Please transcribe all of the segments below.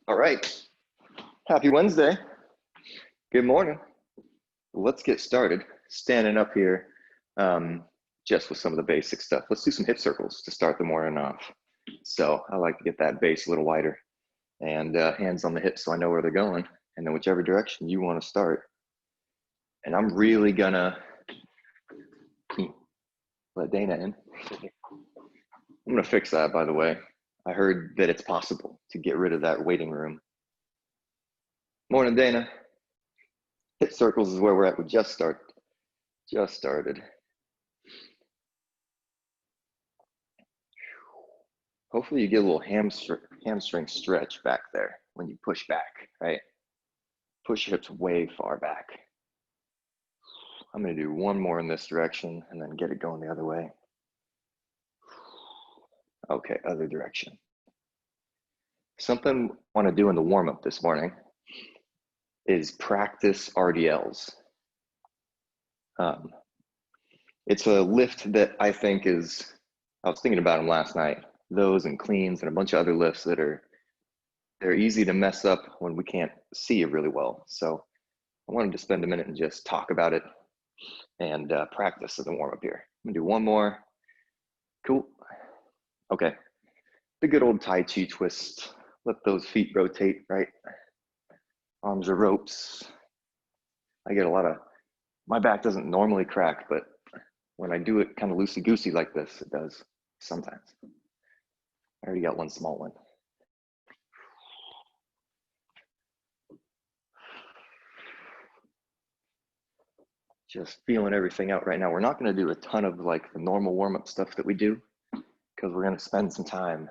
All right. Happy Wednesday. Good morning. Let's get started. Standing up here just with some of the basic stuff. Let's do some hip circles to start the morning off. So I like to get that base a little wider and hands on the hips so I know where they're going. And then whichever direction you want to start. And I'm really gonna let Dana in. I'm gonna fix that, by the way. I heard that it's possible to get rid of that waiting room. Morning, Dana. Hip circles is where we're at. We just started. Hopefully you get a little hamstring stretch back there when you push back, right? Push your hips way far back. I'm gonna do one more in this direction and then get it going the other way. Okay, other direction. Something I wanna do in the warm-up this morning is practice RDLs. It's a lift that I think is, I was thinking about them last night, those and cleans and a bunch of other lifts that they're easy to mess up when we can't see it really well. So I wanted to spend a minute and just talk about it and practice as a warm up here. I'm gonna do one more. Cool. Okay. The good old Tai Chi twist. Let those feet rotate, right? Arms are ropes. I get a lot of, my back doesn't normally crack, but when I do it kind of loosey-goosey like this, it does sometimes. I already got one small one. Just feeling everything out right now. We're not going to do a ton of like the normal warm-up stuff that we do because we're going to spend some time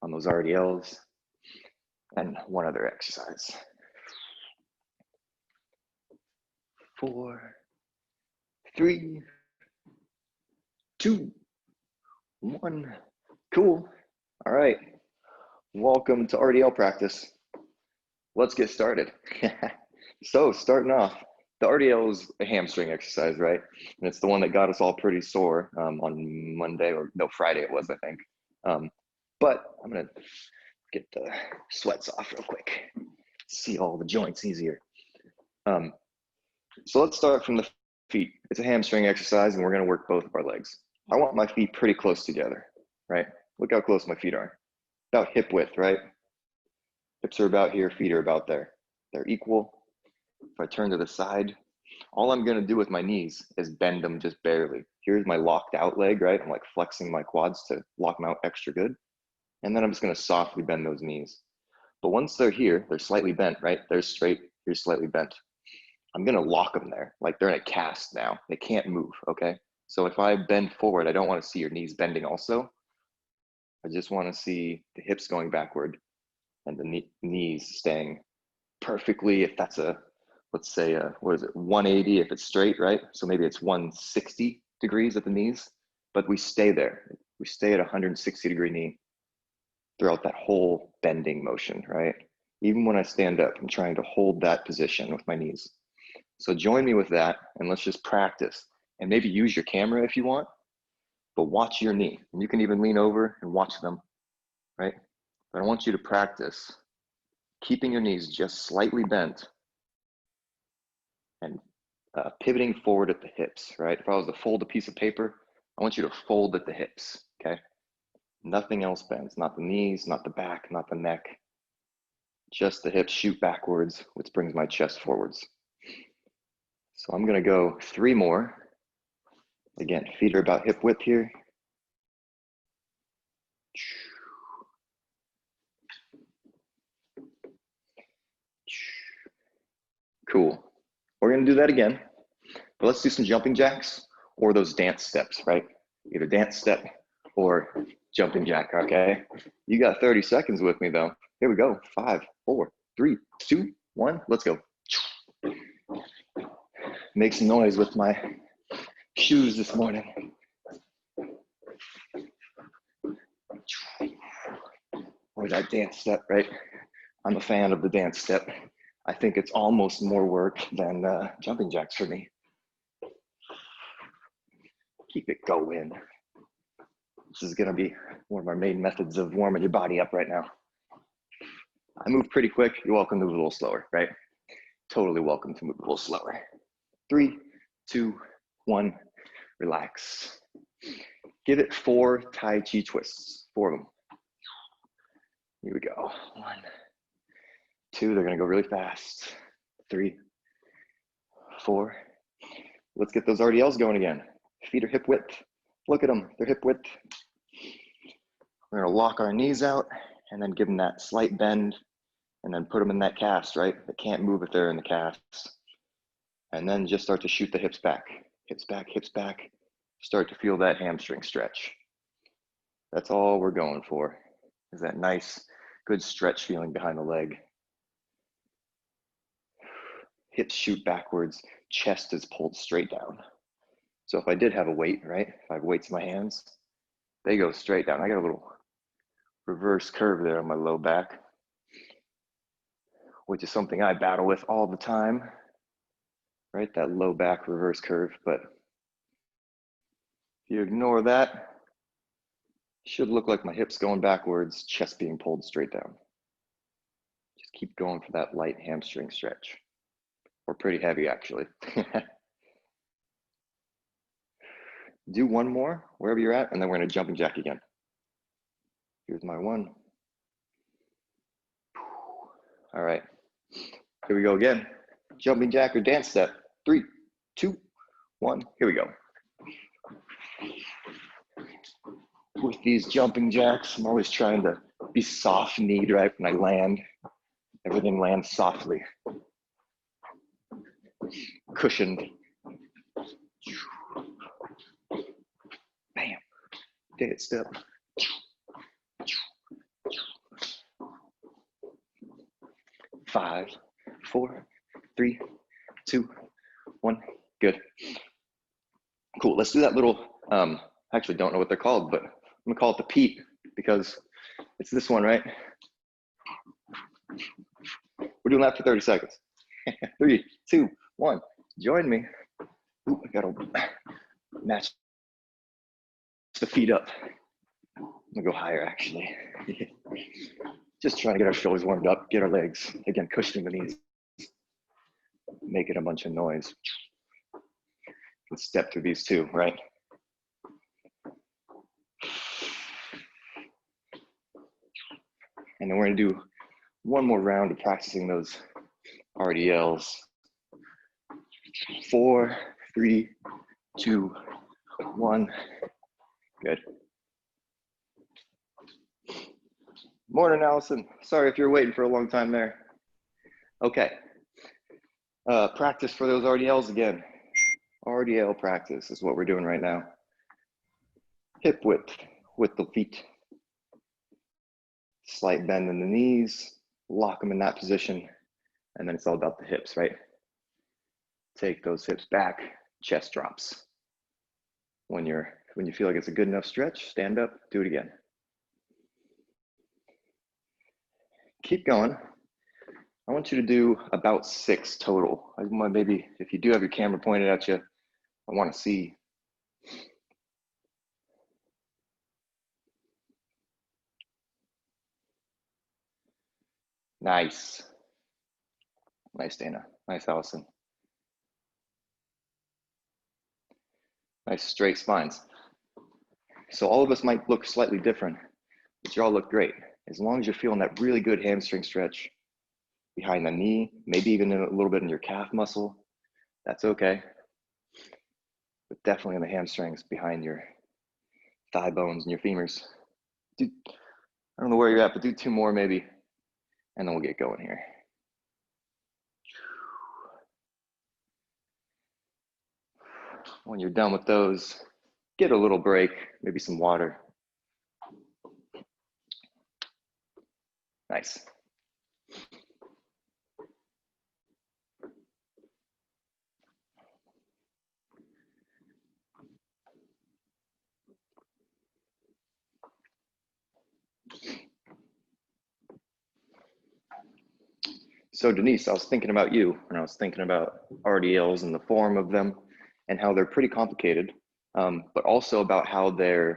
on those RDLs and one other exercise. 4, 3, 2, 1. Cool. All right. Welcome to RDL practice. Let's get started. So starting off, the RDL is a hamstring exercise, right? And it's the one that got us all pretty sore on Monday, or no, Friday it was, I think. But I'm gonna get the sweats off real quick. See all the joints easier. So let's start from the feet. It's a hamstring exercise and we're gonna work both of our legs. I want my feet pretty close together, right? Look how close my feet are. About hip width, right? Hips are about here, feet are about there. They're equal. If I turn to the side, all I'm gonna do with my knees is bend them just barely. Here's my locked out leg, right? I'm like flexing my quads to lock them out extra good. And then I'm just gonna softly bend those knees. But once they're here, they're slightly bent, right? They're straight, here's slightly bent. I'm gonna lock them there, like they're in a cast now. They can't move, okay? So if I bend forward, I don't wanna see your knees bending also. I just wanna see the hips going backward and the knees staying perfectly, if that's a, let's say, what is it, 180 if it's straight, right? So maybe it's 160 degrees at the knees, but we stay there. We stay at 160 degree knee throughout that whole bending motion, right? Even when I stand up, I'm trying to hold that position with my knees. So join me with that and let's just practice and maybe use your camera if you want, but watch your knee. And you can even lean over and watch them, right? But I want you to practice keeping your knees just slightly bent and pivoting forward at the hips, right? If I was to fold a piece of paper, I want you to fold at the hips, okay? Nothing else bends, not the knees, not the back, not the neck. Just the hips shoot backwards, which brings my chest forwards. So I'm gonna go 3 more. Again, feet are about hip width here. Cool. We're gonna do that again, but let's do some jumping jacks or those dance steps, right? Either dance step or jumping jack, okay? You got 30 seconds with me though. Here we go, 5, 4, 3, 2, 1, let's go. Make some noise with my shoes this morning. Or that dance step, right? I'm a fan of the dance step. I think it's almost more work than jumping jacks for me. Keep it going. This is gonna be one of our main methods of warming your body up right now. I move pretty quick. You're welcome to move a little slower, right? Totally welcome to move a little slower. 3, 2, 1, relax. Give it 4 Tai Chi twists, 4 of them. Here we go. 1, 2, they're gonna go really fast. 3, 4. Let's get those RDLs going again. Feet are hip width. Look at them, they're hip width. We're gonna lock our knees out and then give them that slight bend and then put them in that cast, right? They can't move if they're in the cast. And then just start to shoot the hips back. Hips back, hips back. Start to feel that hamstring stretch. That's all we're going for, is that nice, good stretch feeling behind the leg. Hips shoot backwards, chest is pulled straight down. So if I did have a weight, right? If I have weights in my hands, they go straight down. I got a little reverse curve there on my low back, which is something I battle with all the time, right? That low back reverse curve. But if you ignore that, it should look like my hips going backwards, chest being pulled straight down. Just keep going for that light hamstring stretch, or pretty heavy actually. Do one more wherever you're at, and then we're gonna jumping jack again. Here's my 1. All right, here we go again. Jumping jack or dance step. 3, 2, 1, here we go. With these jumping jacks, I'm always trying to be soft-kneed, right? When I land, everything lands softly. Cushioned. Bam, dance step. 5, 4, 3, 2, 1, good. Cool, let's do that little, I actually don't know what they're called, but I'm gonna call it the Pete because it's this one, right? We're doing that for 30 seconds. 3, 2, 1, join me. Ooh, I gotta match the feet up. I'm gonna go higher actually. Just trying to get our shoulders warmed up, get our legs, again, cushioning the knees, making a bunch of noise. Let's step through these 2, right? And then we're gonna do one more round of practicing those RDLs. 4, 3, 2, 1, good. Morning, Allison. Sorry if you're waiting for a long time there. Okay, practice for those RDLs again. RDL practice is what we're doing right now. Hip width with the feet. Slight bend in the knees, lock them in that position, and then it's all about the hips, right? Take those hips back, chest drops. When you feel like it's a good enough stretch, stand up, do it again. Keep going. I want you to do about 6 total. Maybe if you do have your camera pointed at you, I want to see. Nice. Nice, Dana. Nice, Allison. Nice straight spines. So all of us might look slightly different, but you all look great. As long as you're feeling that really good hamstring stretch behind the knee, maybe even a little bit in your calf muscle, that's okay. But definitely in the hamstrings behind your thigh bones and your femurs. I don't know where you're at, but do 2 more maybe, and then we'll get going here. When you're done with those, get a little break, maybe some water. Nice. So Denise, I was thinking about you, and I was thinking about RDLs and the form of them and how they're pretty complicated, but also about how they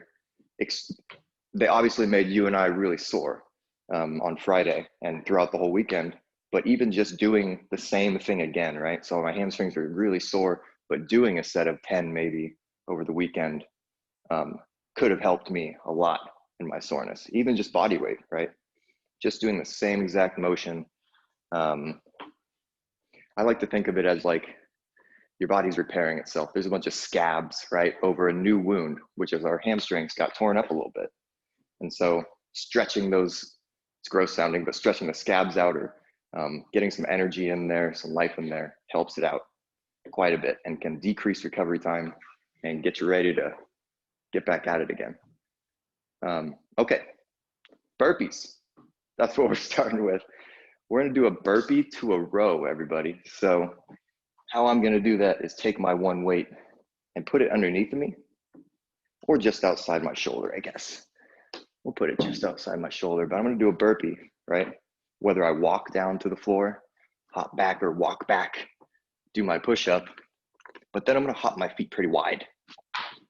obviously made you and I really sore. on Friday and throughout the whole weekend. But even just doing the same thing again, right? So my hamstrings are really sore, but doing a set of 10 maybe over the weekend could have helped me a lot in my soreness, even just body weight, right? Just doing the same exact motion. I like to think of it as like your body's repairing itself. There's a bunch of scabs, right, over a new wound, which is our hamstrings got torn up a little bit. And so stretching those, it's gross sounding, but stretching the scabs out or getting some energy in there, some life in there helps it out quite a bit and can decrease recovery time and get you ready to get back at it again. Okay, burpees. That's what we're starting with. We're gonna do a burpee to a row, everybody. So how I'm gonna do that is take my one weight and put it underneath of me or just outside my shoulder, I guess. We'll put it just outside my shoulder, but I'm gonna do a burpee, right? Whether I walk down to the floor, hop back or walk back, do my push-up, but then I'm gonna hop my feet pretty wide.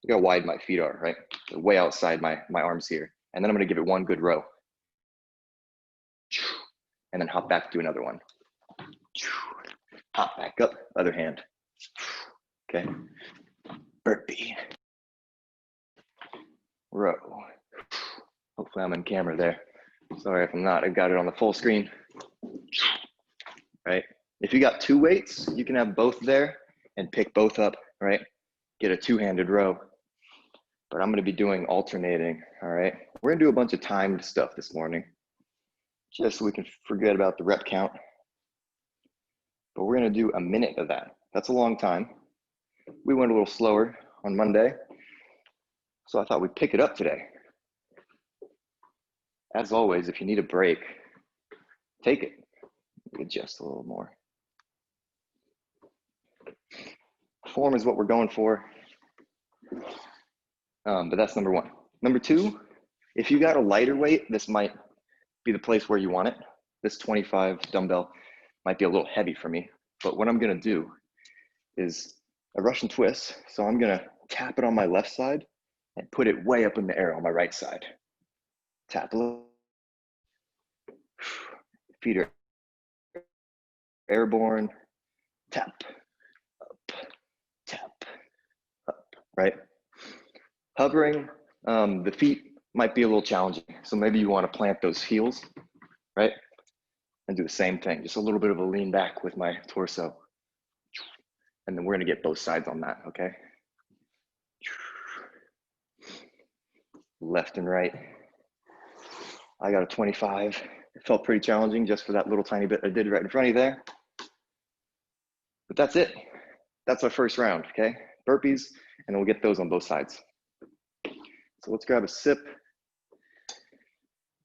Look how wide my feet are, right? They're way outside my arms here. And then I'm gonna give it one good row. And then hop back, do another one. Hop back up, other hand. Okay, burpee. Row. Hopefully I'm in camera there. Sorry if I'm not, I've got it on the full screen. Right, if you got two weights, you can have both there and pick both up, right? Get a two-handed row. But I'm gonna be doing alternating, all right? We're gonna do a bunch of timed stuff this morning, just so we can forget about the rep count. But we're gonna do a minute of that. That's a long time. We went a little slower on Monday, so I thought we'd pick it up today. As always, if you need a break, take it. Adjust a little more. Form is what we're going for, but that's number one. Number two, if you got a lighter weight, this might be the place where you want it. This 25 dumbbell might be a little heavy for me, but what I'm gonna do is a Russian twist. So I'm gonna tap it on my left side and put it way up in the air on my right side. Tap a little. Feet are airborne. Tap, up, right? Hovering, the feet might be a little challenging. So maybe you wanna plant those heels, right? And do the same thing, just a little bit of a lean back with my torso. And then we're gonna get both sides on that, okay? Left and right. I got a 25. It felt pretty challenging just for that little tiny bit I did right in front of you there. But that's it. That's our first round, okay? Burpees, and we'll get those on both sides. So let's grab a sip,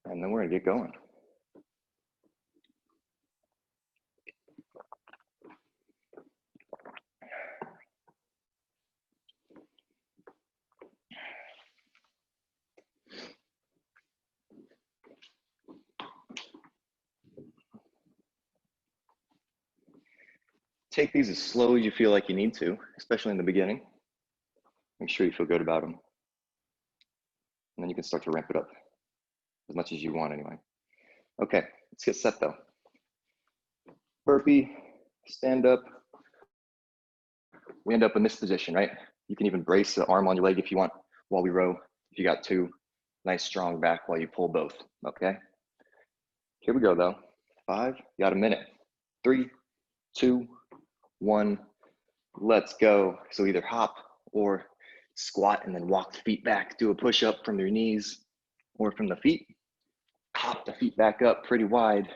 and then we're gonna get going. Take these as slow as you feel like you need to, especially in the beginning. Make sure you feel good about them. And then you can start to ramp it up as much as you want anyway. Okay, let's get set though. Burpee, stand up. We end up in this position, right? You can even brace the arm on your leg if you want while we row. If you got two, nice strong back while you pull both, okay? Here we go though. 5, you got a minute. 3, 2, 1, let's go. So either hop or squat and then walk the feet back. Do a push up from your knees or from the feet. Hop the feet back up pretty wide.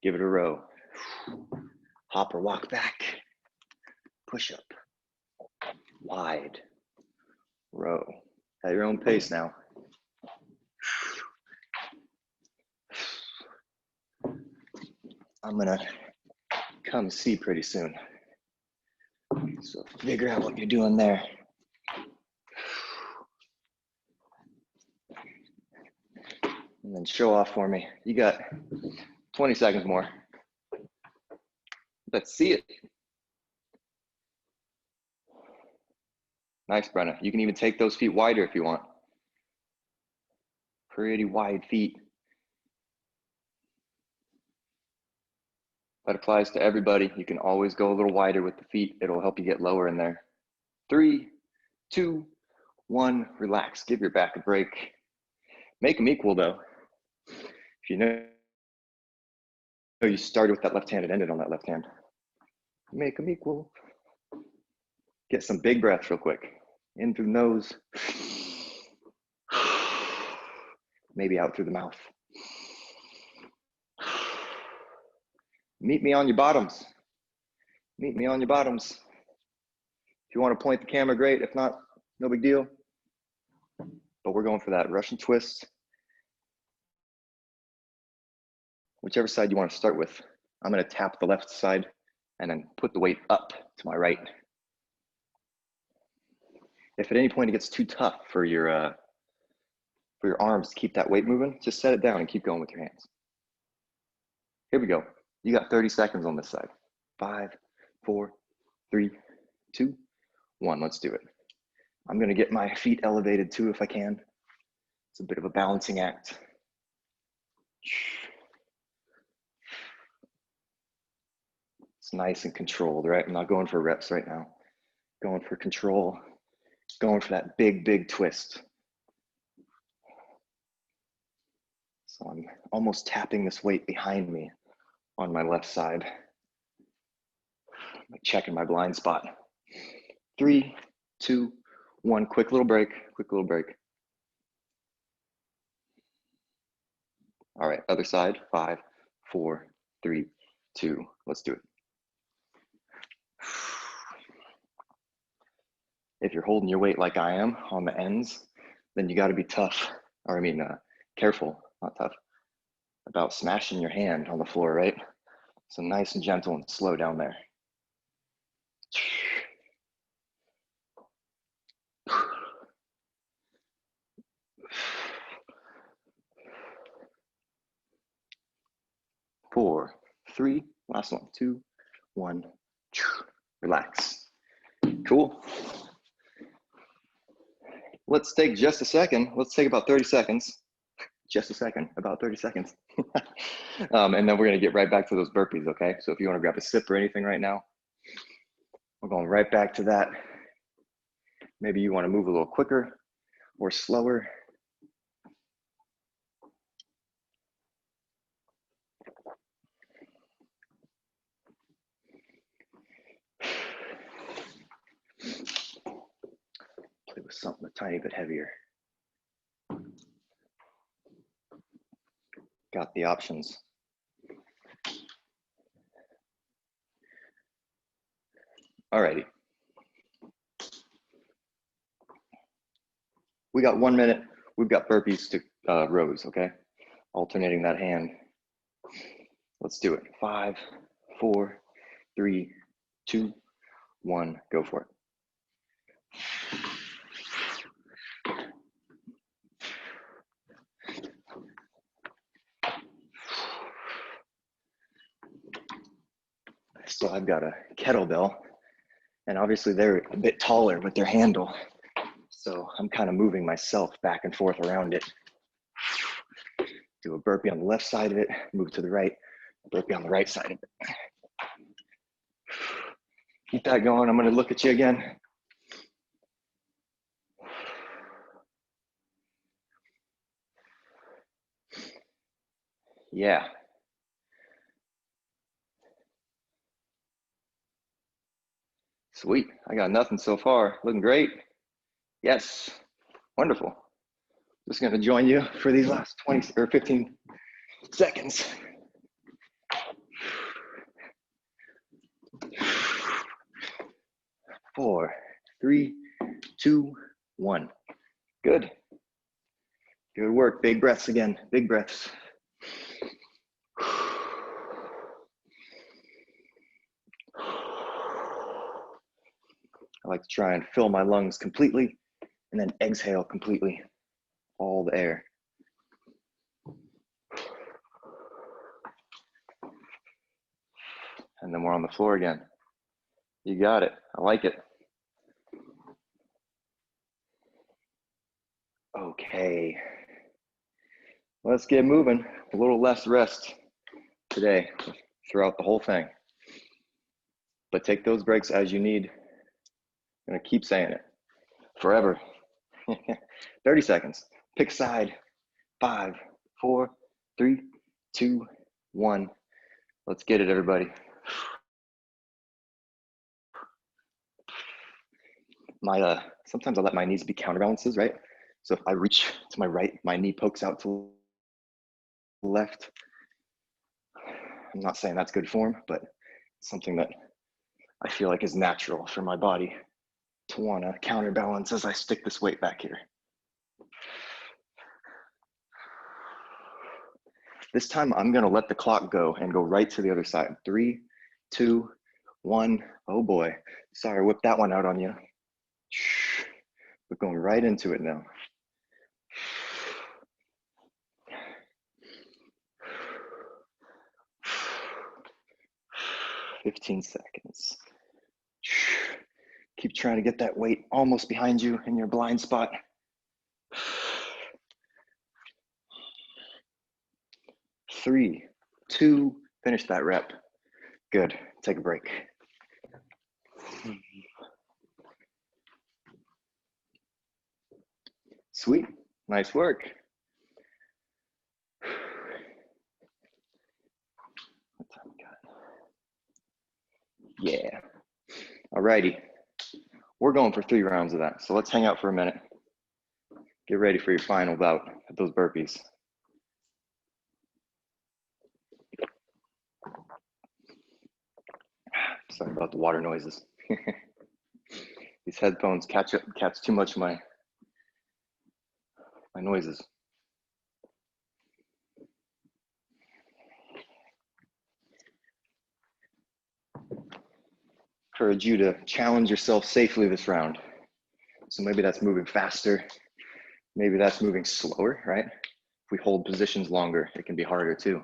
Give it a row. Hop or walk back. Push up. Wide. Row. At your own pace now. I'm gonna come see pretty soon. So figure out what you're doing there. And then show off for me. You got 20 seconds more. Let's see it. Nice, Brenna. You can even take those feet wider if you want. Pretty wide feet. That applies to everybody. You can always go a little wider with the feet. It'll help you get lower in there. 3, 2, 1, relax. Give your back a break. Make them equal though. If you know you started with that left hand and ended on that left hand, make them equal. Get some big breaths real quick. In through the nose. Maybe out through the mouth. Meet me on your bottoms. Meet me on your bottoms. If you want to point the camera, great. If not, no big deal. But we're going for that Russian twist. Whichever side you want to start with. I'm going to tap the left side and then put the weight up to my right. If at any point it gets too tough for your arms to keep that weight moving, just set it down and keep going with your hands. Here we go. You got 30 seconds on this side. 5, 4, 3, 2, 1. Let's do it. I'm going to get my feet elevated too if I can. It's a bit of a balancing act. It's nice and controlled, right? I'm not going for reps right now. Going for control. Going for that big, big twist. So I'm almost tapping this weight behind me on my left side. I'm checking my blind spot. 3, 2, 1. Quick little break. Quick little break. All right, other side. 5, 4, 3, 2. Let's do it. If you're holding your weight like I am on the ends, then you got to be tough, or careful, not tough, about smashing your hand on the floor, right? So nice and gentle and slow down there. Four, 3, last one, 2, 1, relax. Cool. Let's take just a second. Let's take about 30 seconds. Just a second, about 30 seconds. And then we're gonna get right back to those burpees, okay? So if you wanna grab a sip or anything right now, we're going right back to that. Maybe you wanna move a little quicker or slower. Play with something a tiny bit heavier. Got the options. Alrighty. We got 1 minute. We've got burpees to rows, okay? Alternating that hand. Let's do it. 5, 4, 3, 2, 1, go for it. So I've got a kettlebell, and obviously they're a bit taller with their handle. So I'm kind of moving myself back and forth around it. Do a burpee on the left side of it, move to the right, burpee on the right side of it. Keep that going. I'm going to look at you again. Yeah. Sweet. I got nothing so far. Looking great. Yes. Wonderful. Just going to join you for these last 20 or 15 seconds. Four, 3, 2, 1. Good. Good work. Big breaths again. Big breaths. I like to try and fill my lungs completely and then exhale completely all the air. And then we're on the floor again. You got it. I like it. Okay. Let's get moving. A little less rest today. throughout the whole thing. But take those breaks as you need. I'm gonna keep saying it forever. 30 seconds. Pick side. 5, 4, 3, 2, 1. Let's get it, everybody. Sometimes I let my knees be counterbalances, right? So if I reach to my right, my knee pokes out to the left. I'm not saying that's good form, but it's something that I feel like is natural for my body to want to counterbalance as I stick this weight back here. This time I'm gonna let the clock go and go right to the other side. 3, 2, 1. Oh boy, sorry, whip that one out on you. We're going right into it now. 15 seconds. Keep trying to get that weight almost behind you in your blind spot. 3, 2, finish that rep. Good, take a break. Sweet, nice work. What time we got? Yeah, alrighty. We're going for 3 rounds of that. So let's hang out for a minute. Get ready for your final bout at those burpees. Sorry about the water noises. These headphones catch too much of my noises. Encourage you to challenge yourself safely this round. So maybe that's moving faster. Maybe that's moving slower, right? If we hold positions longer, it can be harder too.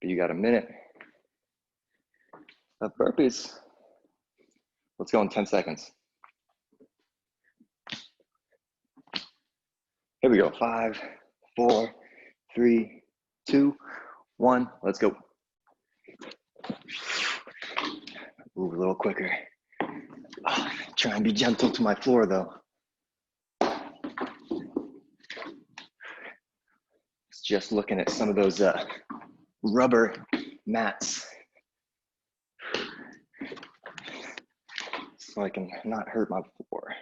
But you got a minute of burpees. Let's go in 10 seconds. Here we go. 5, 4, 3, 2, 1. Let's go. Move a little quicker. Try and be gentle to my floor though. Just looking at some of those rubber mats so I can not hurt my floor.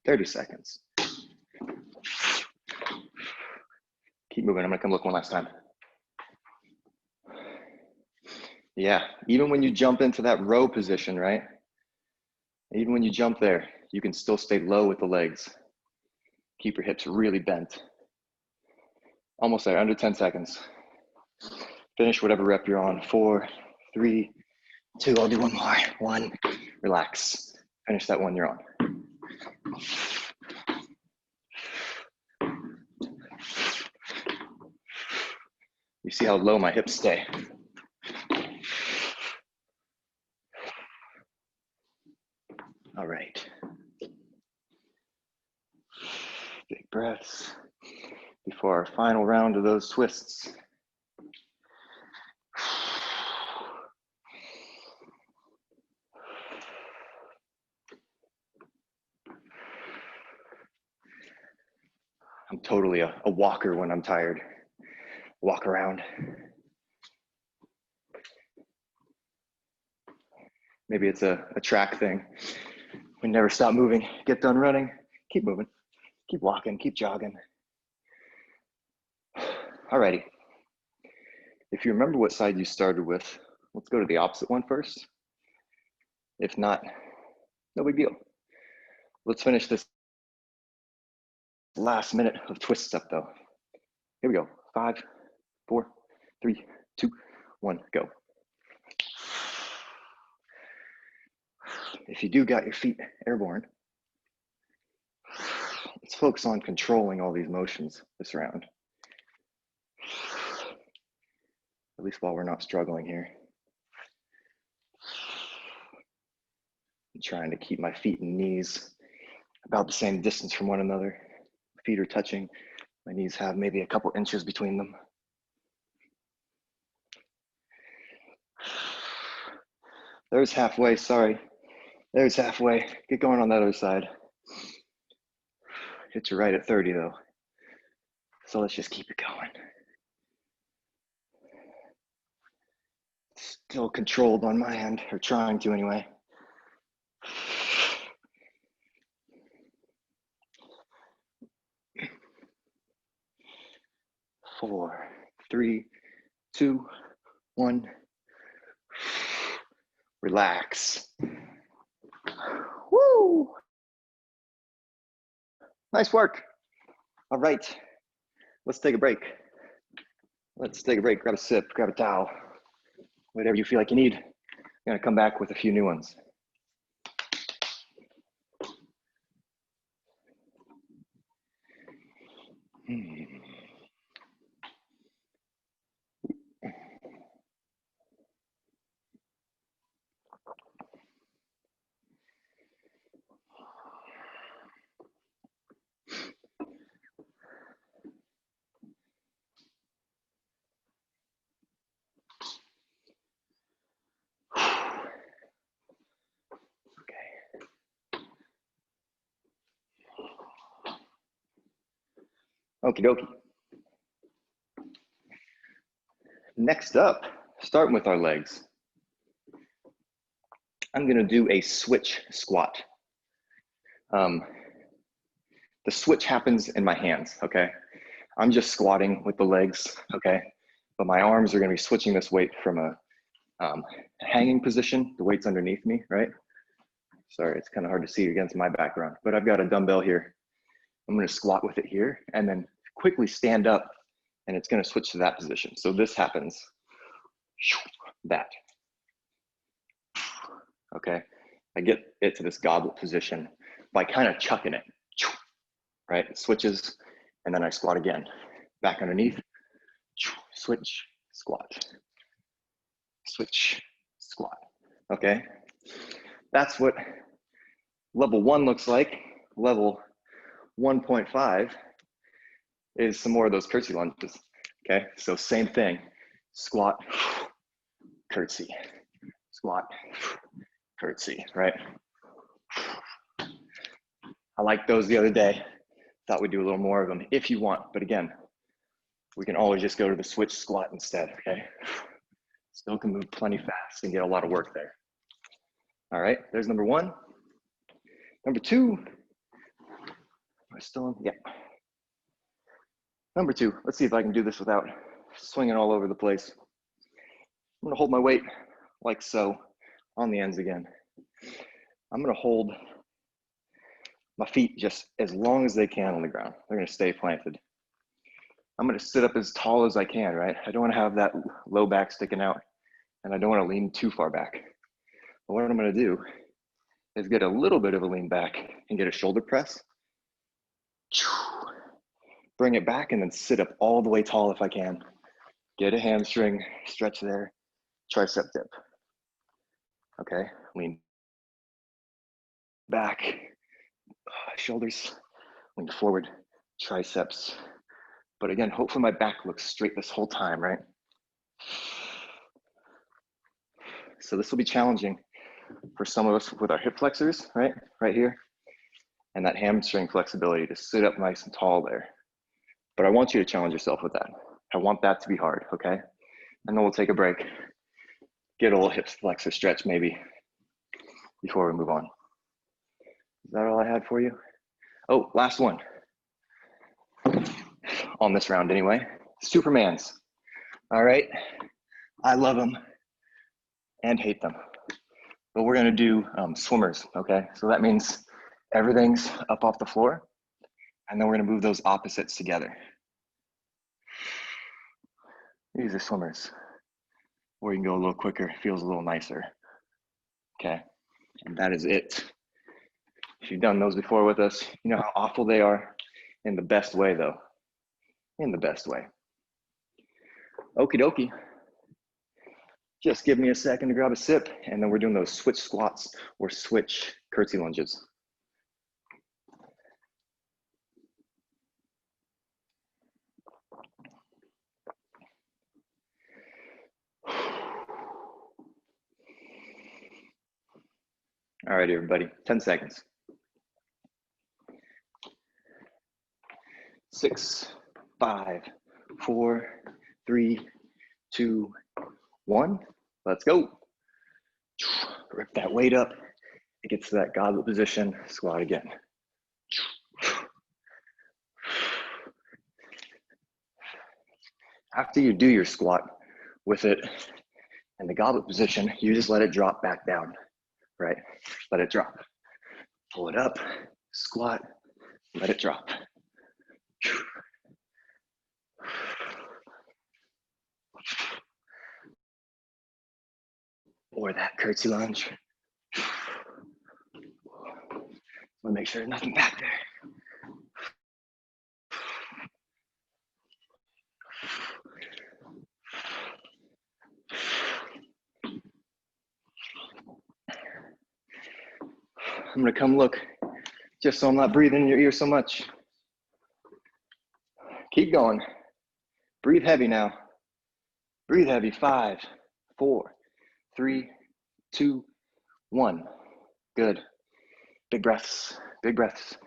"30 seconds. Keep moving. I'm gonna come look one last time. Yeah, even when you jump into that row position, right? Even when you jump there, you can still stay low with the legs. Keep your hips really bent. Almost there, under 10 seconds. Finish whatever rep you're on. 4, 3, 2, I'll do one more. 1, relax. Finish that one you're on. You see how low my hips stay. All right. Big breaths before our final round of those twists. I'm totally a walker when I'm tired. Walk around. Maybe it's a track thing. We never stop moving. Get done running, keep moving, keep walking, keep jogging. Alrighty. If you remember what side you started with, let's go to the opposite one first. If not, no big deal. Let's finish this last minute of twists up though. Here we go. 5, 4, 3, 2, 1, go. If you do got your feet airborne, let's focus on controlling all these motions this round. At least while we're not struggling here. I'm trying to keep my feet and knees about the same distance from one another. Feet are touching. My knees have maybe a couple inches between them. There's halfway, sorry. There's halfway. Get going on that other side. Hit you right at 30 though. So let's just keep it going. Still controlled on my end, or trying to anyway. 4, 3, 2, 1. Relax. Woo! Nice work. All right, let's take a break. Let's take a break, grab a sip, grab a towel, whatever you feel like you need. I'm gonna come back with a few new ones. Okie dokie. Next up, starting with our legs. I'm gonna do a switch squat. The switch happens in my hands, okay? I'm just squatting with the legs, okay? But my arms are gonna be switching this weight from a hanging position. The weight's underneath me, right? Sorry, it's kind of hard to see against my background, but I've got a dumbbell here. I'm gonna squat with it here and then quickly stand up and it's gonna switch to that position. So this happens, that. Okay, I get it to this goblet position by kind of chucking it, right? It switches, and then I squat again. Back underneath, switch, squat. Switch, squat, okay? That's what level 1 looks like. Level 1.5 is some more of those curtsy lunges, okay? So same thing, squat, curtsy, squat, curtsy, right? I liked those the other day. Thought we'd do a little more of them if you want, but again, we can always just go to the switch squat instead, okay? Still can move plenty fast and get a lot of work there. All right, there's number 1. Number 2, am I still on? Yeah. Number 2, let's see if I can do this without swinging all over the place. I'm gonna hold my weight like so on the ends again. I'm gonna hold my feet just as long as they can on the ground. They're gonna stay planted. I'm gonna sit up as tall as I can, right? I don't wanna have that low back sticking out and I don't wanna lean too far back. But what I'm gonna do is get a little bit of a lean back and get a shoulder press. Bring it back and then sit up all the way tall if I can. Get a hamstring stretch there, tricep dip. Okay, lean back, shoulders, lean forward, triceps. But again, hopefully my back looks straight this whole time, right? So this will be challenging for some of us with our hip flexors, right? Right here. And that hamstring flexibility to sit up nice and tall there. But I want you to challenge yourself with that. I want that to be hard, okay? And then we'll take a break. Get a little hip flexor stretch maybe before we move on. Is that all I had for you? Oh, last one. On this round anyway. Supermans. All right. I love them and hate them. But we're gonna do swimmers, okay? So that means everything's up off the floor and then we're gonna move those opposites together. These are swimmers. Or you can go a little quicker, feels a little nicer. Okay, and that is it. If you've done those before with us, you know how awful they are in the best way though. In the best way. Okie dokie. Just give me a second to grab a sip, and then we're doing those switch squats or switch curtsy lunges. All right, everybody, 10 seconds. 6, 5, 4, 3, 2, 1. Let's go. Rip that weight up. It gets to that goblet position. Squat again. After you do your squat with it in the goblet position, you just let it drop back down, right? Let it drop. Pull it up, squat, let it drop. Or that curtsy lunge. We'll make sure there's nothing back there. I'm gonna come look, just so I'm not breathing in your ear so much. Keep going. Breathe heavy now. Breathe heavy. 5, 4, 3, 2, 1. Good. Big breaths. Big breaths.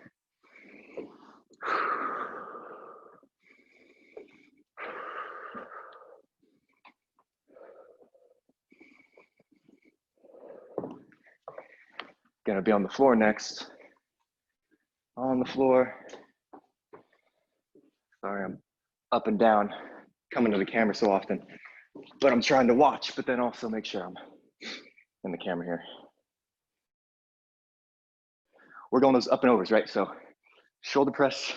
Gonna be on the floor next. On the floor. Sorry, I'm up and down, coming to the camera so often, but I'm trying to watch, but then also make sure I'm in the camera here. We're going those up and overs, right? So shoulder press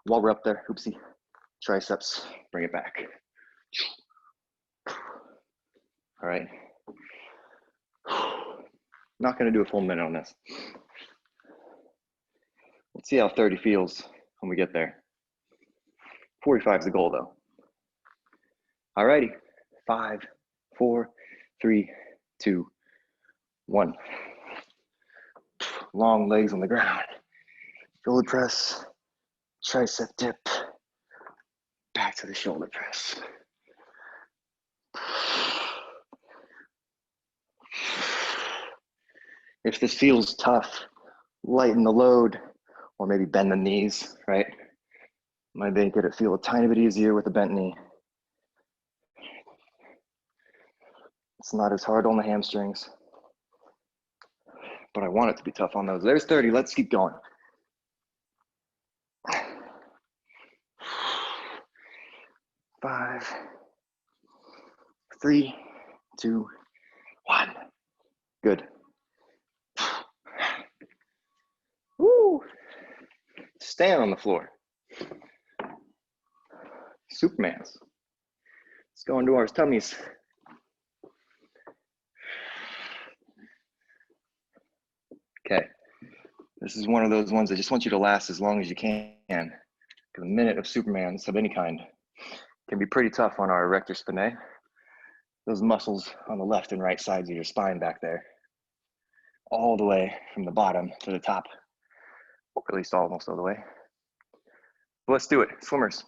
while we're up there, oopsie, triceps, bring it back. All right. Not gonna do a full minute on this. Let's see how 30 feels when we get there. 45 is the goal though. All righty, 5, 4, 3, 2, 1. Long legs on the ground. Shoulder press, tricep dip, back to the shoulder press. If this feels tough, lighten the load or maybe bend the knees, right? Might make it feel a tiny bit easier with a bent knee. It's not as hard on the hamstrings, but I want it to be tough on those. There's 30, let's keep going. 5, 3, 2, 1. Good. Woo. Stand on the floor. Supermans. Let's go into our tummies. Okay. This is one of those ones I just want you to last as long as you can. A minute of Supermans of any kind can be pretty tough on our erector spinae. Those muscles on the left and right sides of your spine back there, all the way from the bottom to the top, or at least almost all the way. But let's do it, swimmers.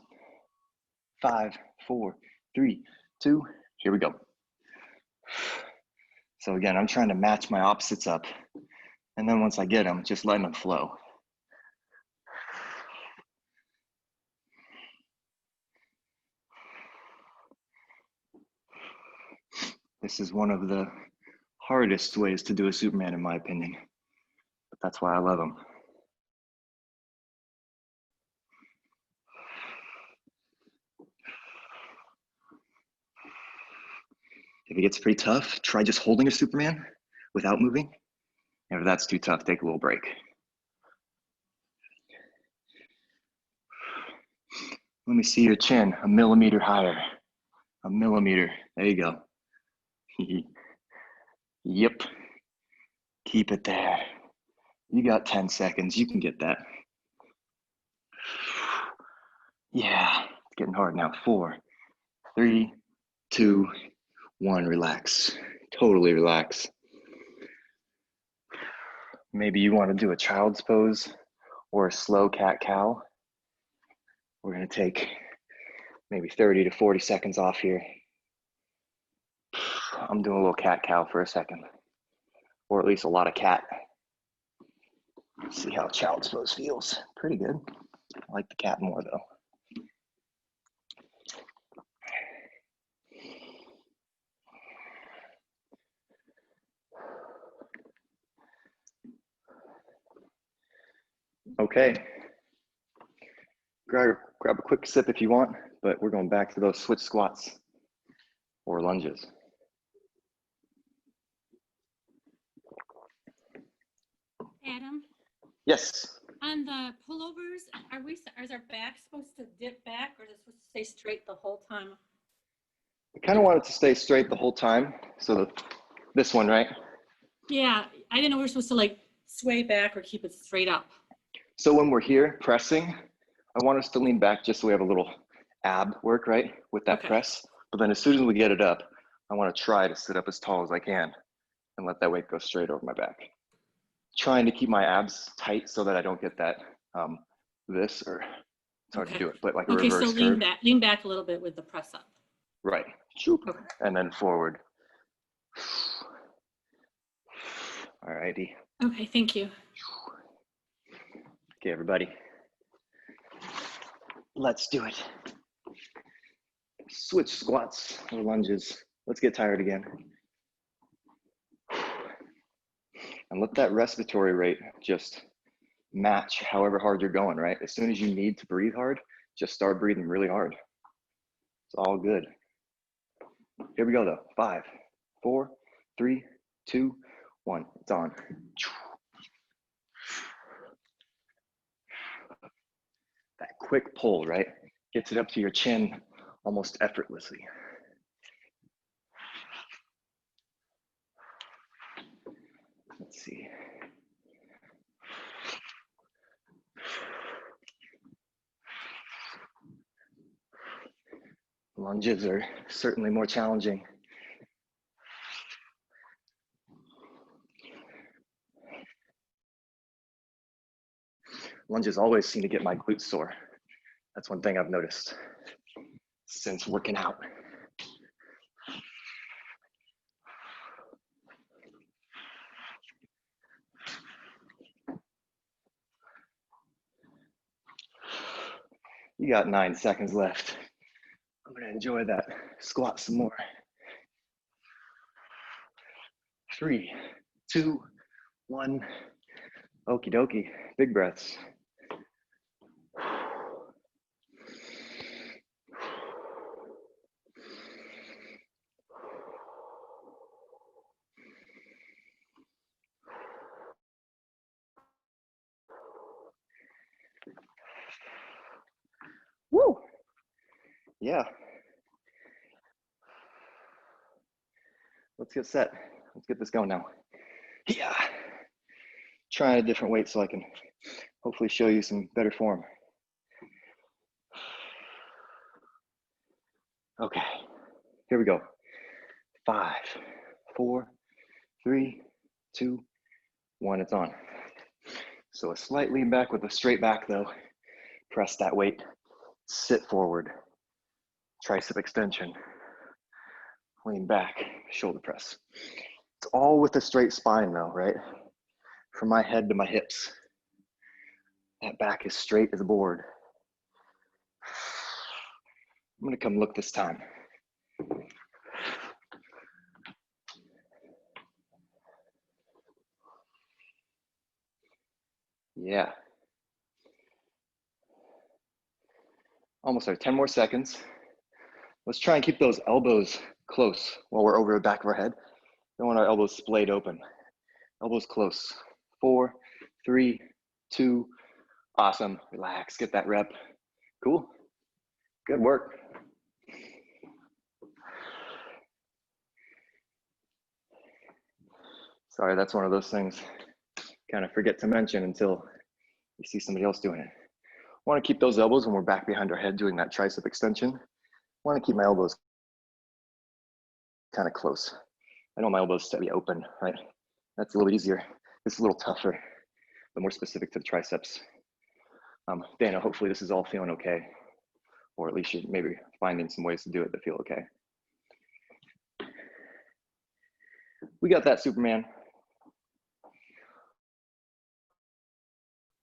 5, 4, 3, 2, here we go. So again, I'm trying to match my opposites up. And then once I get them, just letting them flow. This is one of the hardest ways to do a Superman, in my opinion. But that's why I love them. If it gets pretty tough, try just holding a Superman without moving. And if that's too tough, take a little break. Let me see your chin, a millimeter higher. A millimeter, there you go. Yep, keep it there. You got 10 seconds, you can get that. Yeah, it's getting hard now. 4, 3, 2, 1, relax, totally relax. Maybe you want to do a child's pose or a slow cat-cow. We're going to take maybe 30 to 40 seconds off here. I'm doing a little cat-cow for a second, or at least a lot of cat. See how child's pose feels. Pretty good. I like the cat more though. Okay. Grab a quick sip if you want, but we're going back to those switch squats or lunges. Adam? Yes. On the pullovers, is our back supposed to dip back, or is it supposed to stay straight the whole time? I kind of want it to stay straight the whole time. So this one, right? Yeah, I didn't know we were supposed to like sway back or keep it straight up. So when we're here pressing, I want us to lean back just so we have a little ab work, right? With that press. But then as soon as we get it up, I want to try to sit up as tall as I can and let that weight go straight over my back. Trying to keep my abs tight so that I don't get that this, or it's hard to do it, but like a reverse curve. So lean back a little bit with the press up. Right. And then forward. All righty. Okay, thank you. Okay, everybody. Let's do it. Switch squats or lunges. Let's get tired again. And let that respiratory rate just match however hard you're going, right? As soon as you need to breathe hard, just start breathing really hard. It's all good. Here we go though. 5, 4, 3, 2, 1. It's on. That quick pull, right? Gets it up to your chin almost effortlessly. Let's see. Lunges are certainly more challenging. Lunges always seem to get my glutes sore. That's one thing I've noticed since working out. You got 9 seconds left. I'm gonna enjoy that squat some more. 3, 2, 1. Okie dokie, big breaths. Woo! Yeah. Let's get set. Let's get this going now. Yeah. Trying a different weight so I can hopefully show you some better form. Okay, here we go. 5, 4, 3, 2, 1, it's on. So a slight lean back with a straight back though. Press that weight, sit forward, tricep extension, lean back, shoulder press. It's all with a straight spine though, right? From my head to my hips. That back is straight as a board. I'm gonna come look this time. Yeah. Almost there, 10 more seconds. Let's try and keep those elbows close while we're over the back of our head. Don't want our elbows splayed open. Elbows close. 4, 3, 2, awesome. Relax, get that rep. Cool, good work. Sorry, that's one of those things kind of forget to mention until you see somebody else doing it. Want to keep those elbows when we're back behind our head doing that tricep extension. Want to keep my elbows kind of close. I don't want my elbows to be open, right? That's a little easier. This is a little tougher, but more specific to the triceps. Dana, hopefully this is all feeling okay, or at least you're maybe finding some ways to do it that feel okay. We got that, Superman.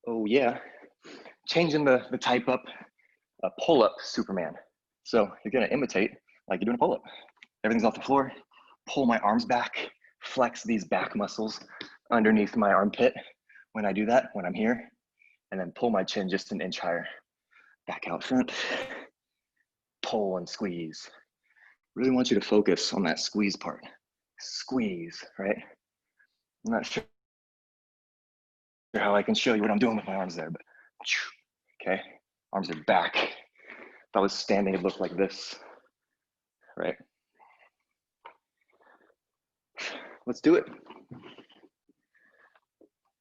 Oh yeah, changing the type up, pull up Superman. So you're gonna imitate like you're doing a pull up. Everything's off the floor, pull my arms back, flex these back muscles underneath my armpit when I do that, when I'm here, and then pull my chin just an inch higher. Back out front, pull and squeeze. Really want you to focus on that squeeze part. Squeeze, right? I'm not sure how I can show you what I'm doing with my arms there, but okay, arms are back. If I was standing, it looked like this, right? Let's do it.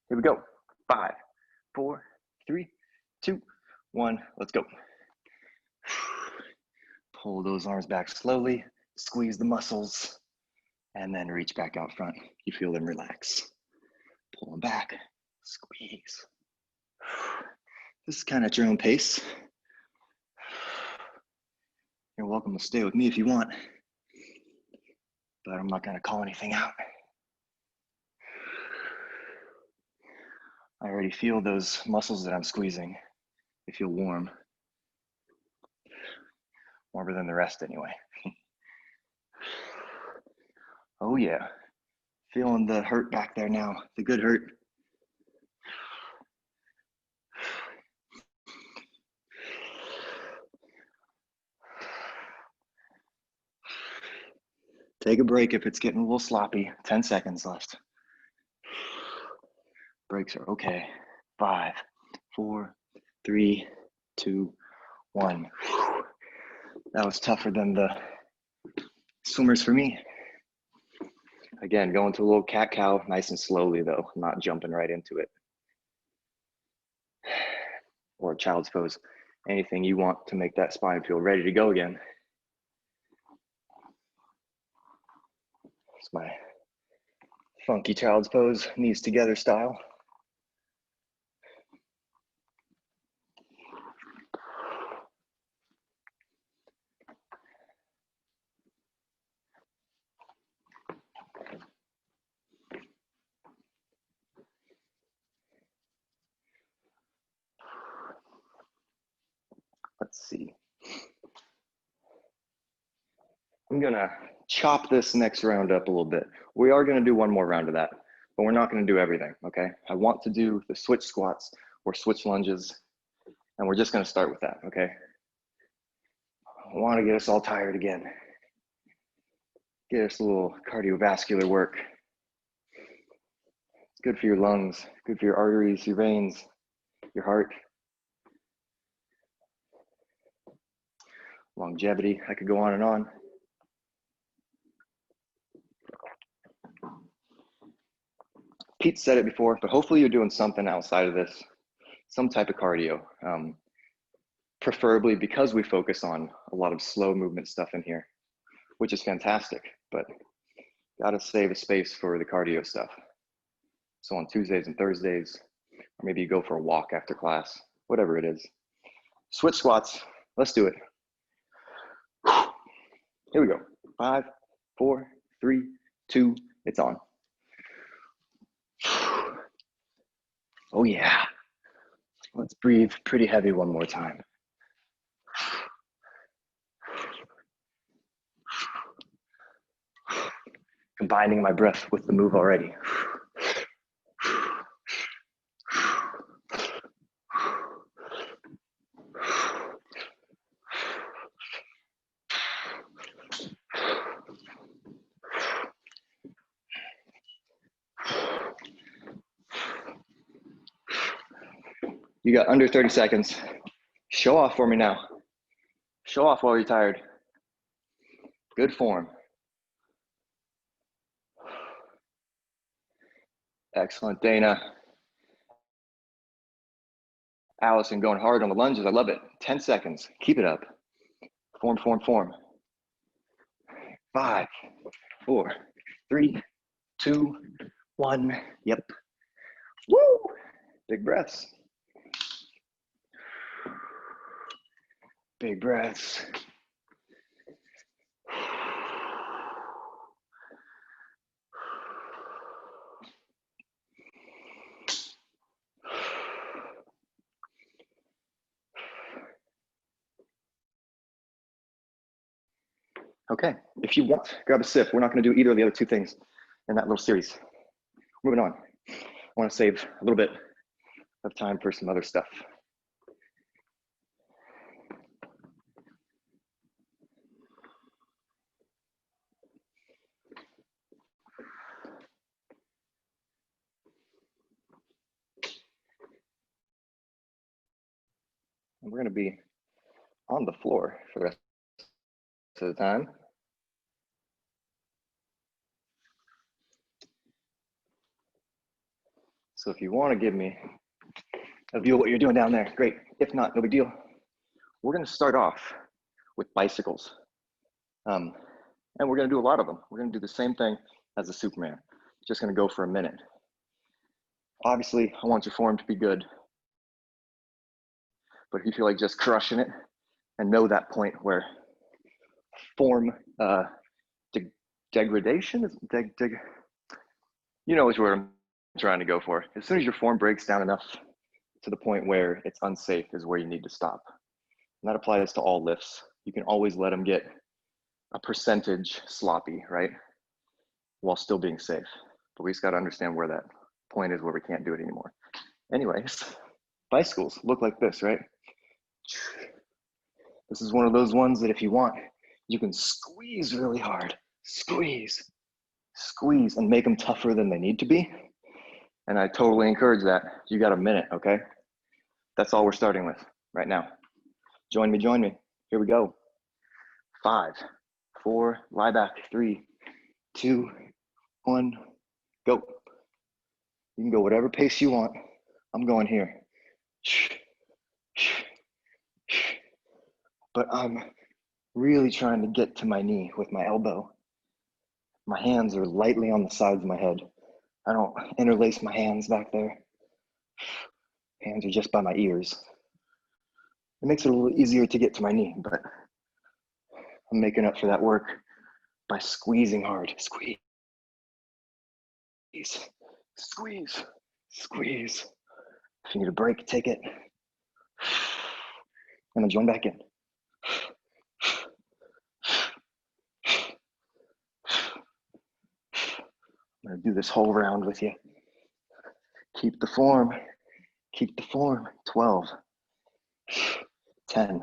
Here we go. 5, 4, 3, 2, 1. Let's go. Pull those arms back slowly, squeeze the muscles, and then reach back out front. You feel them relax. Pull them back, squeeze. This is kind of at your own pace. You're welcome to stay with me if you want, but I'm not going to call anything out. I already feel those muscles that I'm squeezing. They feel warm. Warmer than the rest anyway. Oh yeah, feeling the hurt back there now, the good hurt. Take a break if it's getting a little sloppy. 10 seconds left. Breaks are okay. 5, 4, 3, 2, 1. That was tougher than the swimmers for me. Again, going to a little cat cow, nice and slowly though, not jumping right into it. Or child's pose. Anything you want to make that spine feel ready to go again. It's my funky child's pose, knees together style. Let's see. I'm gonna chop this next round up a little bit. We are gonna do one more round of that, but we're not gonna do everything, okay? I want to do the switch squats or switch lunges, and we're just gonna start with that, okay? I wanna get us all tired again. Get us a little cardiovascular work. It's good for your lungs, good for your arteries, your veins, your heart. Longevity, I could go on and on. Pete said it before, but hopefully you're doing something outside of this, some type of cardio. Preferably because we focus on a lot of slow movement stuff in here, which is fantastic, but gotta save a space for the cardio stuff. So on Tuesdays and Thursdays, or maybe you go for a walk after class, whatever it is. Switch squats, let's do it. Here we go. 5, 4, 3, 2, it's on. Oh yeah. Let's breathe pretty heavy one more time. Combining my breath with the move already. You got under 30 seconds. Show off for me now. Show off while you're tired. Good form. Excellent, Dana. Allison going hard on the lunges. I love it. 10 seconds. Keep it up. Form, form, form. 5, 4, 3, 2, 1. Yep. Woo! Big breaths. Big breaths. Okay, if you want, grab a sip. We're not going to do either of the other two things in that little series. Moving on. I want to save a little bit of time for some other stuff. And we're going to be on the floor for the rest of the time. So if you want to give me a view of what you're doing down there, great. If not, no big deal. We're going to start off with bicycles. And we're going to do a lot of them. We're going to do the same thing as the Superman. Just going to go for a minute. Obviously, I want your form to be good. But if you feel like just crushing it and know that point where form degradation is you know which word I'm trying to go for. As soon as your form breaks down enough to the point where it's unsafe is where you need to stop. And that applies to all lifts. You can always let them get a percentage sloppy, right? While still being safe. But we just got to understand where that point is where we can't do it anymore. Anyways, bicycles look like this, right? This is one of those ones that if you want, you can squeeze really hard. Squeeze, and make them tougher than they need to be. And I totally encourage that. You got a minute, okay? That's all we're starting with right now. Join me. Here we go. 5, 4, lie back. 3, 2, 1, go. You can go whatever pace you want. I'm going here. But I'm really trying to get to my knee with my elbow. My hands are lightly on the sides of my head. I don't interlace my hands back there. Hands are just by my ears. It makes it a little easier to get to my knee, but I'm making up for that work by squeezing hard. Squeeze. Squeeze. Squeeze. If you need a break, take it. And then join back in. I'm gonna do this whole round with you. Keep the form. 12, 10,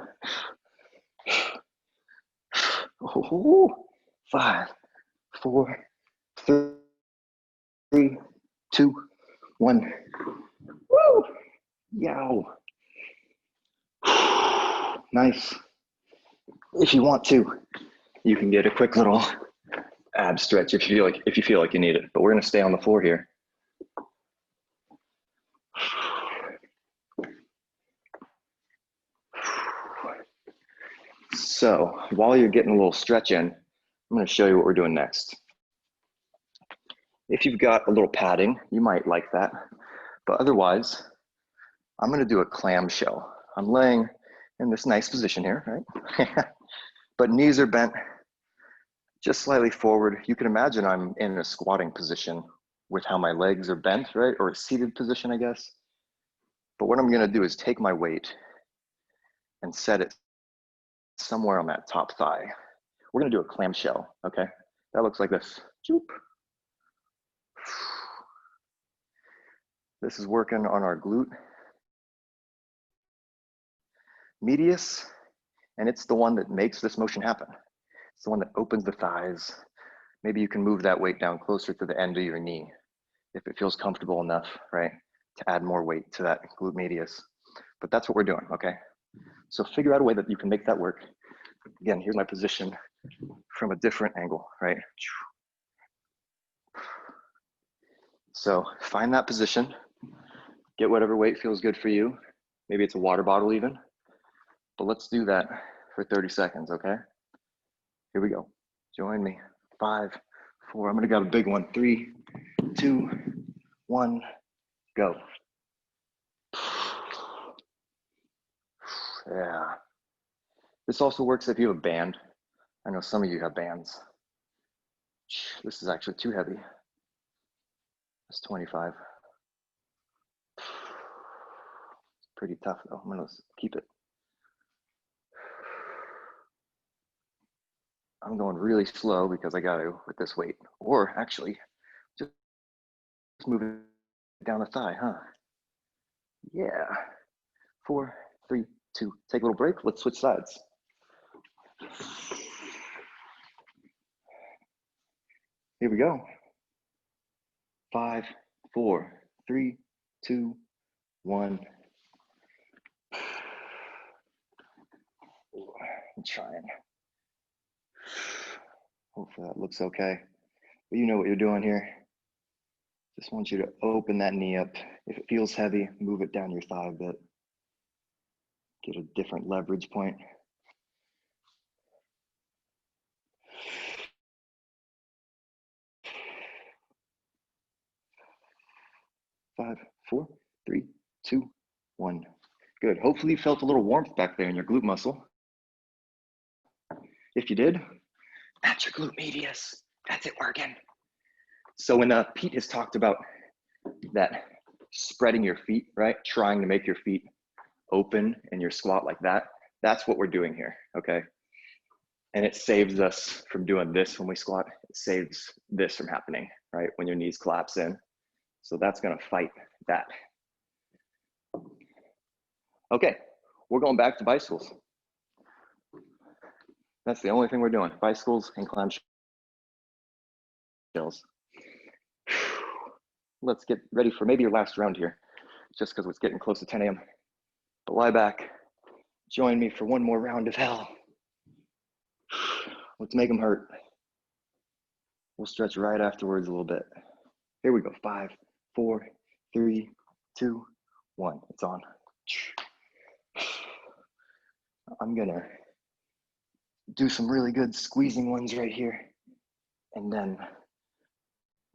5, 4, 3, 2, 1. Woo! Yow. Nice. If you want to, you can get a quick little ab stretch if you feel like you need it. But we're gonna stay on the floor here. So while you're getting a little stretch in, I'm going to show you what we're doing next. If you've got a little padding, you might like that. But otherwise, I'm going to do a clamshell. I'm laying in this nice position here, right? But knees are bent just slightly forward. You can imagine I'm in a squatting position with how my legs are bent, right? Or a seated position, I guess. But what I'm going to do is take my weight and set it somewhere on that top thigh. We're gonna do a clamshell, okay? That looks like this. This is working on our glute medius, and it's the one that makes this motion happen. It's the one that opens the thighs. Maybe you can move that weight down closer to the end of your knee if it feels comfortable enough, right? To add more weight to that glute medius. But that's what we're doing, okay? So figure out a way that you can make that work. Again, here's my position from a different angle, right? So find that position, get whatever weight feels good for you. Maybe it's a water bottle even, but let's do that for 30 seconds, okay? Here we go. Join me. 5, 4. I'm gonna go a big one. 3, 2, 1, go. Yeah. This also works if you have a band. I know some of you have bands. This is actually too heavy. It's 25. It's pretty tough though. I'm gonna keep it. I'm going really slow because I got to with this weight. Or actually, just move it down the thigh, huh? Yeah. 4, 3, 2. Take a little break. Let's switch sides. Here we go. 5, 4, 3, 2, 1. I'm trying. Hopefully that looks okay. But you know what you're doing here. Just want you to open that knee up. If it feels heavy, move it down your thigh a bit. Get a different leverage point. 5, 4, 3, 2, 1. Good. Hopefully you felt a little warmth back there in your glute muscle. If you did, that's your glute medius. That's it working. So when Pete has talked about that spreading your feet, right? Trying to make your feet open in your squat like that. That's what we're doing here, okay? And it saves us from doing this when we squat. It saves this from happening, right? When your knees collapse in. So that's gonna fight that. Okay, we're going back to bicycles. That's the only thing we're doing, bicycles and clamshells. Let's get ready for maybe your last round here, just because it's getting close to 10 a.m. But lie back, join me for one more round of hell. Let's make them hurt. We'll stretch right afterwards a little bit. Here we go, 5, 4, 3, 2, 1, it's on. I'm gonna do some really good squeezing ones right here, and then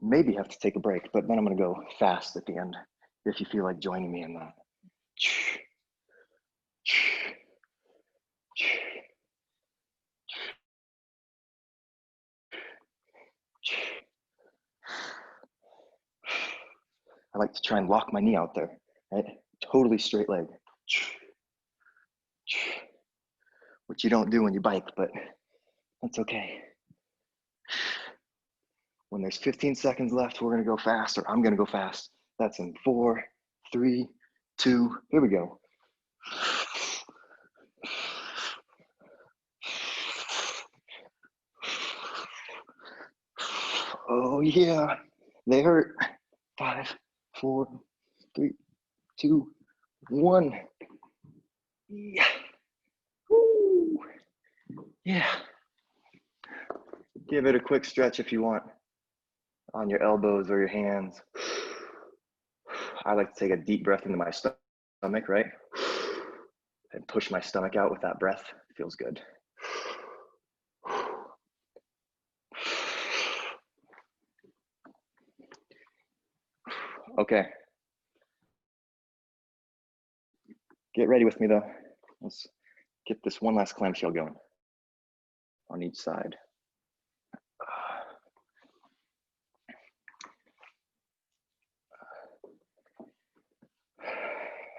maybe have to take a break, but then I'm gonna go fast at the end if you feel like joining me in that. I like to try and lock my knee out there, right? Totally straight leg. Which you don't do when you bike, but that's okay. When there's 15 seconds left, we're gonna go fast, or I'm gonna go fast. That's in 4, 3, 2, here we go. Oh yeah, they hurt. 5, 4, 3, 2, 1. Yeah. Woo. Yeah. Give it a quick stretch if you want on your elbows or your hands. I like to take a deep breath into my stomach, right? And push my stomach out with that breath. It feels good. Okay. Get ready with me though. Let's get this one last clamshell going on each side.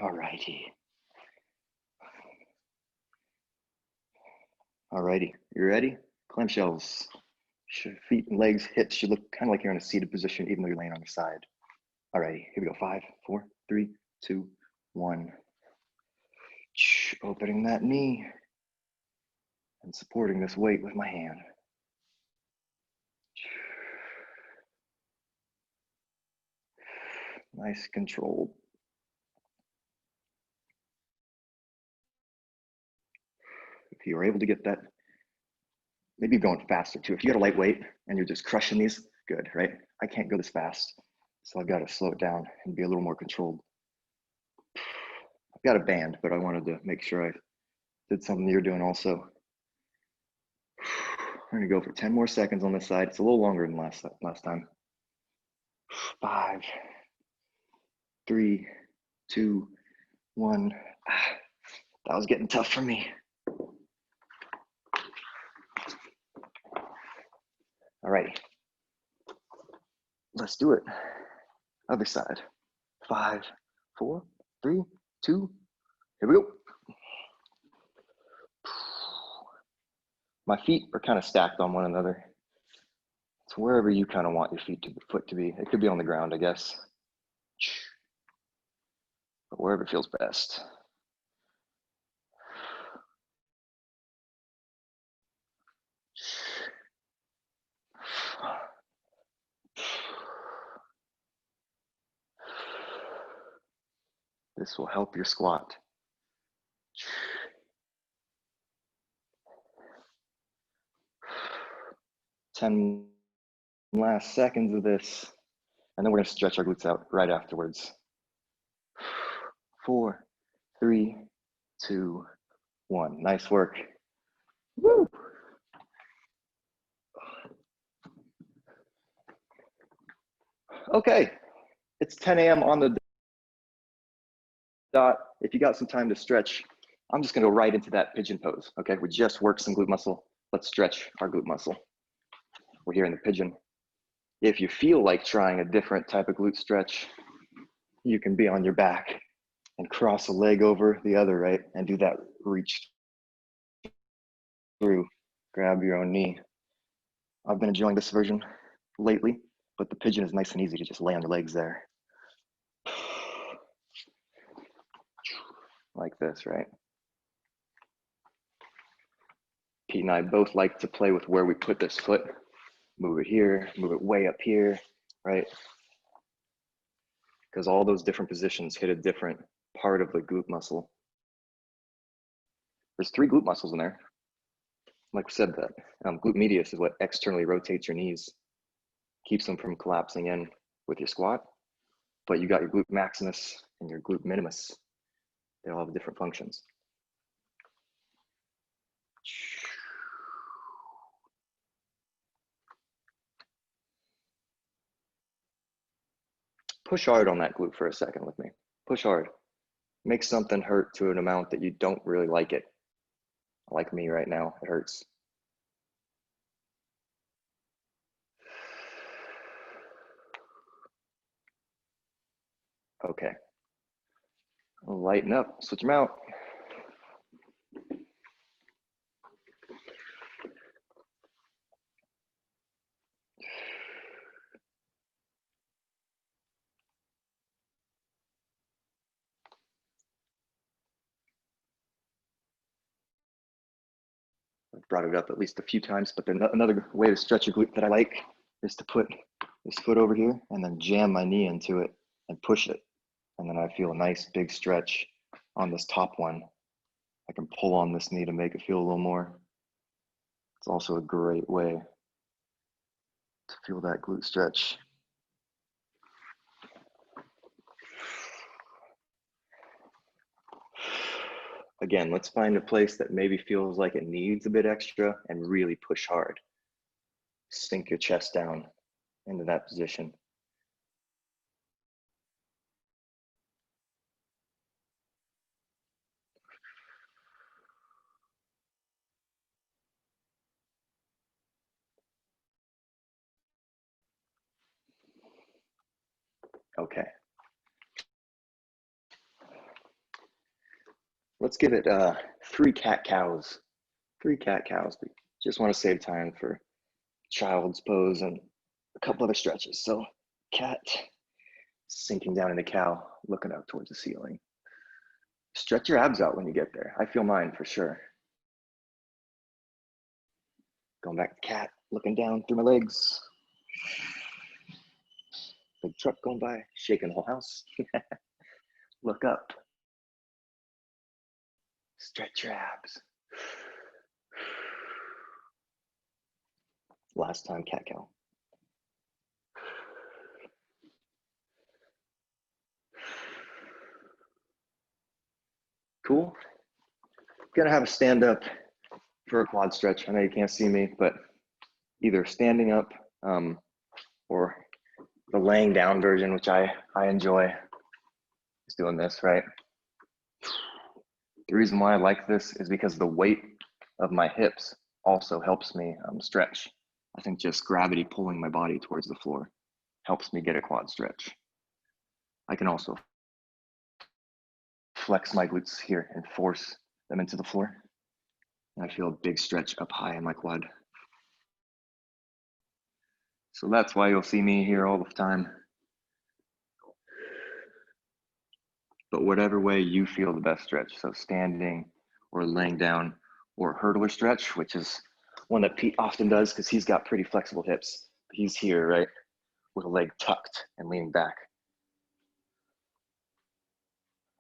All righty. All righty, you ready? Clamshells. Feet and legs, hips should look kind of like you're in a seated position, even though you're laying on your side. All righty, here we go. 5, 4, 3, 2, 1. Opening that knee and supporting this weight with my hand. Nice control. If you were able to get that, maybe going faster too. If you got a lightweight and you're just crushing these, good, right? I can't go this fast, so I've got to slow it down and be a little more controlled. I've got a band, but I wanted to make sure I did something you're doing also. We're gonna go for 10 more seconds on this side. It's a little longer than last time. 5, 3, 2, 1. That was getting tough for me. All right, let's do it. Other side. 5, 4, 3, 2. Here we go. My feet are kind of stacked on one another. It's wherever you kind of want your foot to be. It could be on the ground, I guess. But wherever feels best. This will help your squat. 10 last seconds of this, and then we're gonna stretch our glutes out right afterwards. 4, 3, 2, 1. Nice work. Woo! Okay, it's 10 a.m. on the dot. If you got some time to stretch, I'm just gonna go right into that pigeon pose, okay? We just worked some glute muscle. Let's stretch our glute muscle. We're here in the pigeon. If you feel like trying a different type of glute stretch, you can be on your back and cross a leg over the other, right? And do that reach through, grab your own knee. I've been enjoying this version lately, but the pigeon is nice and easy to just lay on your legs there. Like this, right? Pete and I both like to play with where we put this foot. Move it here, move it way up here, right? Because all those different positions hit a different part of the glute muscle. There's 3 glute muscles in there. Like we said, that glute medius is what externally rotates your knees, keeps them from collapsing in with your squat. But you got your glute maximus and your glute minimus. They all have different functions. Push hard on that glute for a second with me. Push hard. Make something hurt to an amount that you don't really like it. Like me right now, it hurts. Okay. Lighten up, switch them out. I've brought it up at least a few times, but another way to stretch a glute that I like is to put this foot over here and then jam my knee into it and push it. And then I feel a nice big stretch on this top one. I can pull on this knee to make it feel a little more. It's also a great way to feel that glute stretch. Again, let's find a place that maybe feels like it needs a bit extra and really push hard. Sink your chest down into that position. Okay. Let's give it 3 cat-cows. 3 cat-cows. Just want to save time for child's pose and a couple other stretches. So cat, sinking down into cow, looking up towards the ceiling. Stretch your abs out when you get there. I feel mine for sure. Going back to cat, looking down through my legs. Big truck going by, shaking the whole house. Look up. Stretch your abs. Last time, cat cow. Cool. Gonna have a stand up for a quad stretch. I know you can't see me, but either standing up or the laying down version, which I enjoy, is doing this, right? The reason why I like this is because the weight of my hips also helps me stretch. I think just gravity pulling my body towards the floor helps me get a quad stretch. I can also flex my glutes here and force them into the floor. And I feel a big stretch up high in my quad. So that's why you'll see me here all the time. But whatever way you feel the best stretch, so standing or laying down or hurdler stretch, which is one that Pete often does because he's got pretty flexible hips. He's here, right, with a leg tucked and leaning back.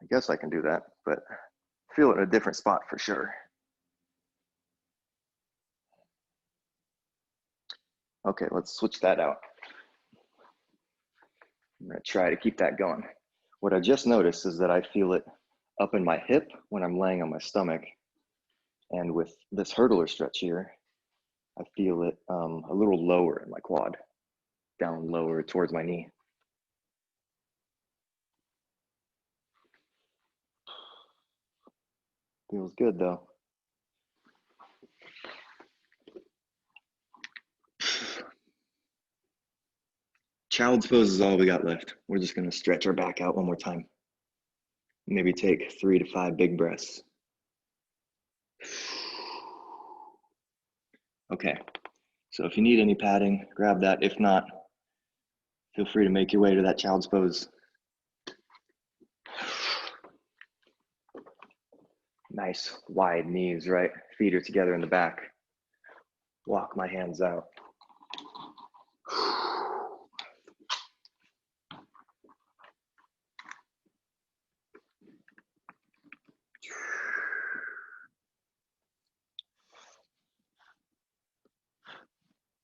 I guess I can do that, but feel it in a different spot for sure. Okay, let's switch that out. I'm gonna try to keep that going. What I just noticed is that I feel it up in my hip when I'm laying on my stomach. And with this hurdler stretch here, I feel it a little lower in my quad, down lower towards my knee. Feels good though. Child's pose is all we got left. We're just gonna stretch our back out one more time. Maybe take 3 to 5 big breaths. Okay, so if you need any padding, grab that. If not, feel free to make your way to that child's pose. Nice wide knees, right? Feet are together in the back. Walk my hands out.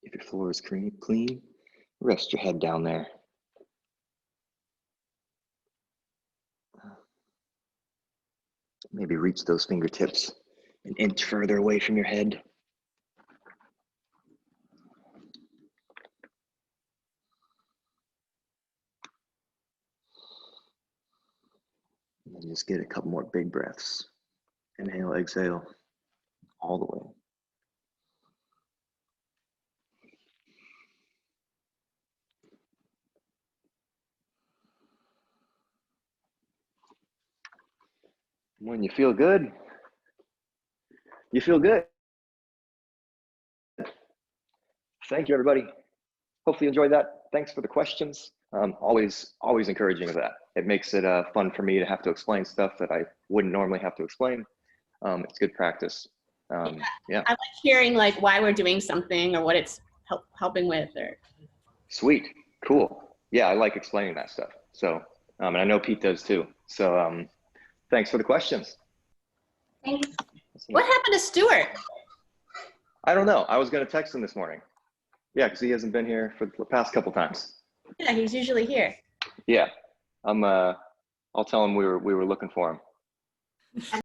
If your floor is clean, rest your head down there. Maybe reach those fingertips an inch further away from your head. And then just get a couple more big breaths. Inhale, exhale, all the way. When you feel good, you feel good. Thank you, everybody. Hopefully you enjoyed that. Thanks for the questions. Always encouraging of that. It makes it fun for me to have to explain stuff that I wouldn't normally have to explain. It's good practice. Yeah. I like hearing like why we're doing something or what it's helping with. Or Sweet, cool. Yeah, I like explaining that stuff. So, and I know Pete does too. So thanks for the questions. Thanks. What happened to Stuart? I don't know. I was going to text him this morning. Yeah, because he hasn't been here for the past couple times. Yeah, he's usually here. Yeah, I'll tell him we were looking for him.